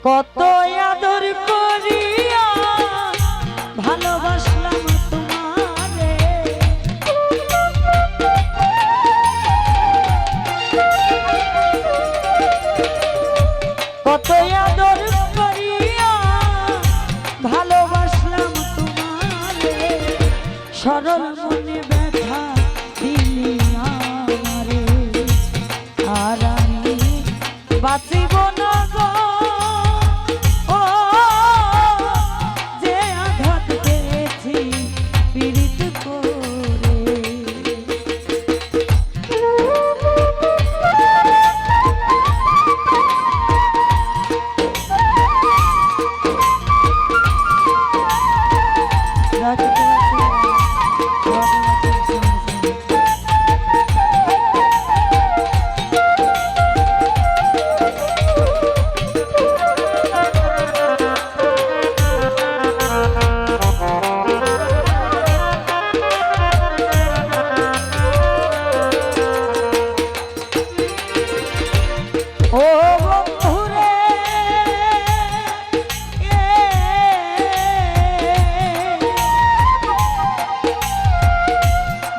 কত আদর করিয়া ভালোবাসলাম তোমারে, কত আদর করিয়া ভালোবাসলাম তোমারে, সরল মনে ব্যথা দিলি আমারে, আর আমি বাঁচিব না গো।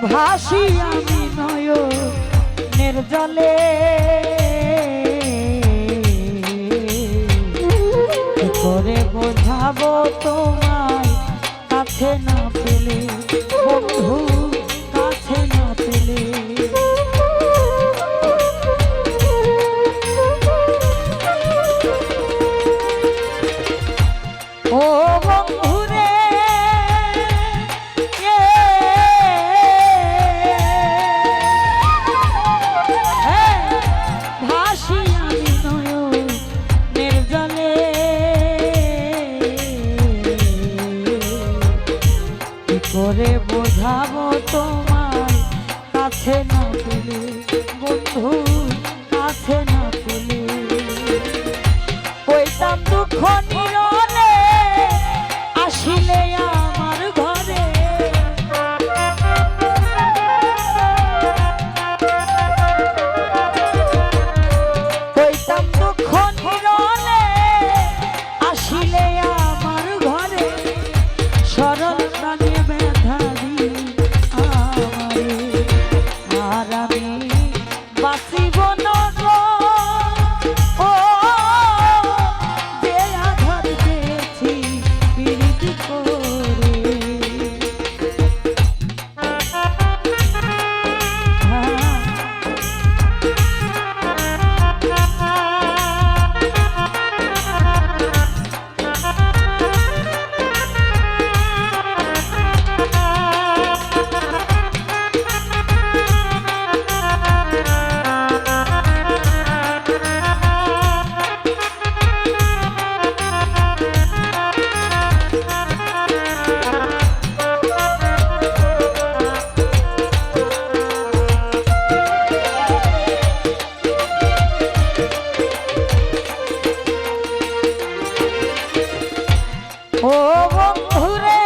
ভাসি আমি নয়নের জলে, কি করে বোঝাবো তোমায় কাছে না পেলে, বন্ধু কাছে না পেলে। ও বন্ধুরে ভাসি আমি নয়নের জলে, কি করে বোঝাবো তোমার কাছে না পেলে, বন্ধু কাছে না পেলে। কইতাম দুঃখ নিরলে আসিলে আমার ঘরে, কইতাম দুঃখ নিরলে আসিলে আমার ঘরে, সরল প্রাণে ব্যথা দিলি আমারে, আর আমি বাঁচিব না গো। ও যে আঘাত পেয়েছি পীড়িত করে, ও বন্ধুরে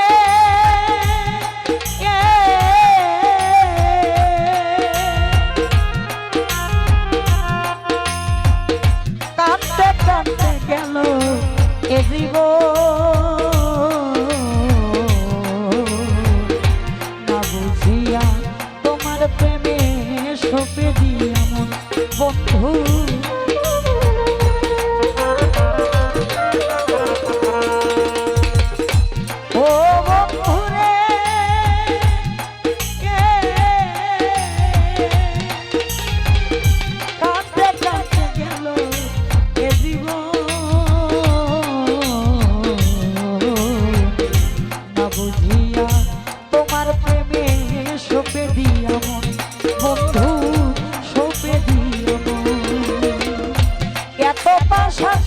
কাঁদতে কাঁদতে গেল এ জীবন, না বুঝিয়া তোমার প্রেমে সঁপে দিয়া মন, বন্ধু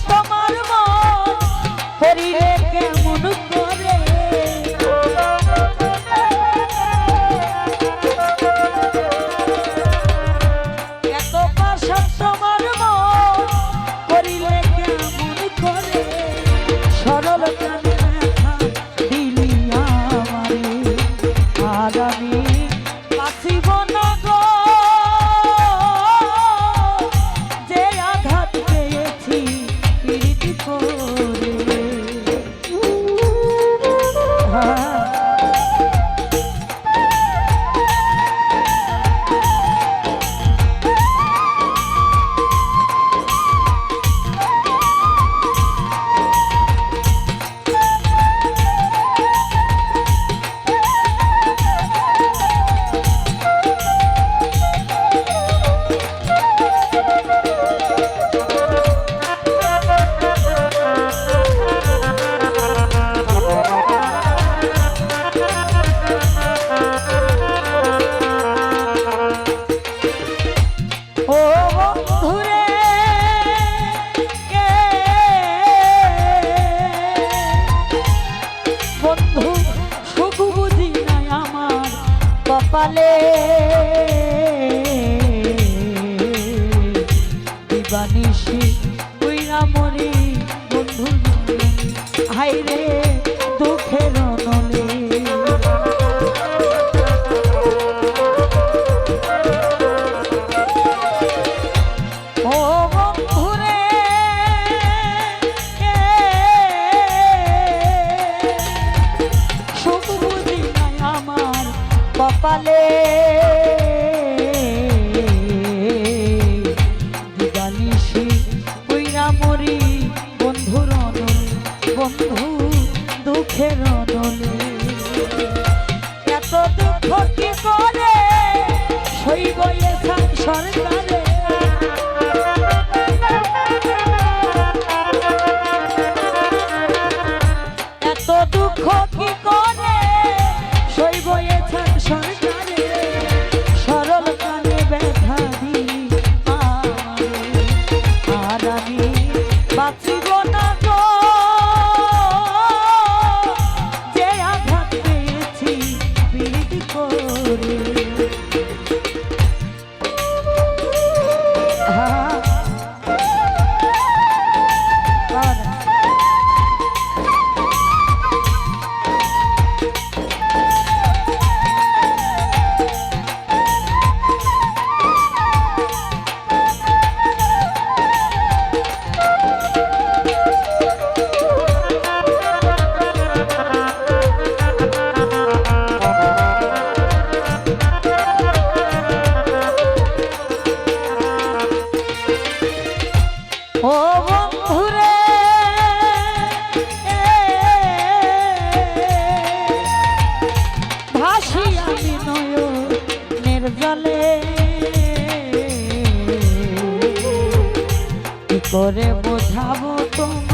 তোমার মন করিলে কেমন করে, এত পাশা তোমার মন করিলে কেমন করে, সরল প্রাণে ব্যথা দিলি আমারে, আর আমি বাঁচিব না গো। যে আঘাত পেয়েছি পীড়িত করে, বন্ধু দুঃখের নলে এত দুঃখ কি করে সইব এ সংসারে এত দুঃখ কি করে সইব এ সংসারে সরল কানে ব্যথা দিলি আর আমি বাঁচিব না গো যে আঘাত পেয়েছি পীড়িত করে ও বন্ধুরে ভাসি আমি নয়নের জলে কি করে বোঝাবো তোমার